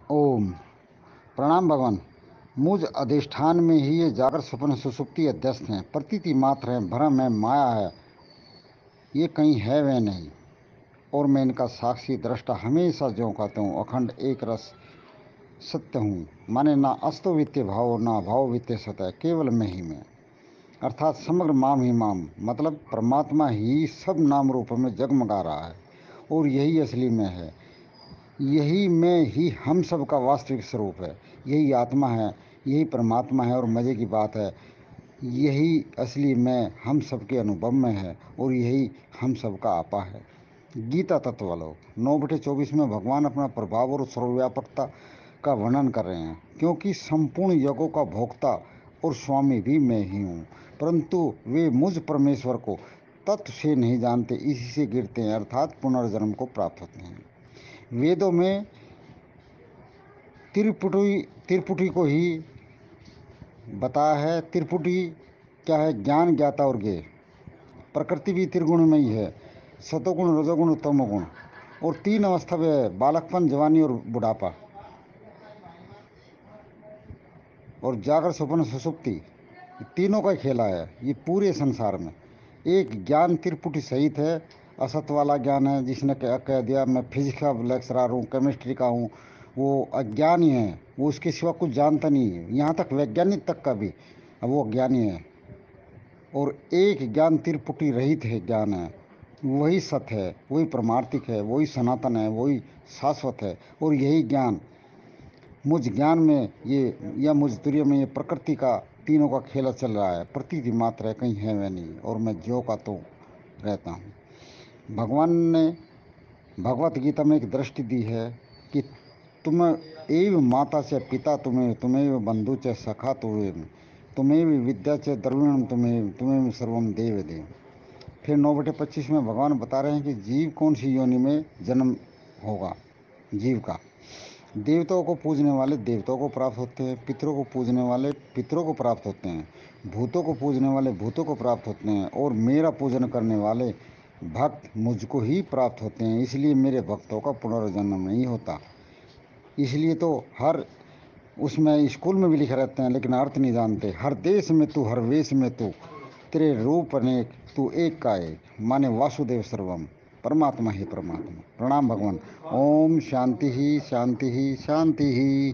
ओम। प्रणाम भगवान। मुझ अधिष्ठान में ही ये जागर स्वप्न सुसुप्ति अध्यस्त हैं, प्रतीति मात्र है, भ्रम है, माया है, ये कहीं है वह नहीं। और मैं इनका साक्षी दृष्टा हमेशा ज्यों कहता हूँ, अखंड एक रस सत्य हूँ। माने ना अस्तो वित्तीय भाव, ना भाव वित्तीय सत्य, केवल मैं ही मैं, अर्थात समग्र माम ही माम, मतलब परमात्मा ही सब नाम रूपों में जगमगा रहा है और यही असली में है। यही मैं ही हम सब का वास्तविक स्वरूप है। यही आत्मा है, यही परमात्मा है। और मज़े की बात है, यही असली मैं हम सब के अनुभव में है और यही हम सब का आपा है। गीता तत्वलोक 9/24 में भगवान अपना प्रभाव और सर्वव्यापकता का वर्णन कर रहे हैं, क्योंकि संपूर्ण यज्ञों का भोक्ता और स्वामी भी मैं ही हूँ। परंतु वे मुझ परमेश्वर को तत्व से नहीं जानते, इसी से गिरते हैं, अर्थात पुनर्जन्म को प्राप्त होते हैं। वेदों में त्रिपुटी को ही बताया है। त्रिपुटी क्या है? ज्ञान, ज्ञाता और ज्ञेय। प्रकृति भी त्रिगुणमयी है, सतोगुण, रजोगुण, तमोगुण, और तीन अवस्था में है, बालकपन, जवानी और बुढ़ापा, और जागर स्वप्न सुसुप्ति, तीनों का खेला है ये पूरे संसार में। एक ज्ञान त्रिपुटी सहित है, असत वाला ज्ञान है, जिसने कह दिया मैं फिजिक्स का लेक्चरर हूँ, केमिस्ट्री का हूँ, वो अज्ञानी है, वो उसके सिवा कुछ जानता नहीं है। यहाँ तक वैज्ञानिक तक का भी वो अज्ञानी है। और एक ज्ञान त्रिपुटी रहित है ज्ञान है, वही सत्य है, वही परमार्थिक है, वही सनातन है, वही शाश्वत है। और यही ज्ञान मुझ ज्ञान में ये, या मुझ तुर्य में ये प्रकृति का तीनों का खेला चल रहा है, प्रतीति मात्र है, कहीं है वह नहीं। और मैं ज्यों का तो रहता हूँ। भगवान ने भगवत गीता में एक दृष्टि दी है कि तुम एव माता से पिता तुम्हें, तुम्हें बंधु च सखा तुम्हें विद्या च द्रविणम तुम्हें, तुम्हें सर्वम देव देव। फिर 9/25 में भगवान बता रहे हैं कि जीव कौन सी योनि में जन्म होगा। जीव का देवताओं को पूजने वाले देवताओं को प्राप्त होते हैं, पितरों को पूजने वाले पितरों को प्राप्त होते हैं, भूतों को पूजने वाले भूतों को प्राप्त होते हैं, और मेरा पूजन करने वाले भक्त मुझको ही प्राप्त होते हैं। इसलिए मेरे भक्तों का पुनर्जन्म नहीं होता। इसलिए तो हर उसमें स्कूल में भी लिखे रहते हैं, लेकिन अर्थ नहीं जानते। हर देश में तू, हर वेश में तू, तेरे रूप अनेक, तू एक का एक, माने वासुदेव सर्वम, परमात्मा ही परमात्मा। प्रणाम भगवान। ओम शांति ही शांति ही शांति ही।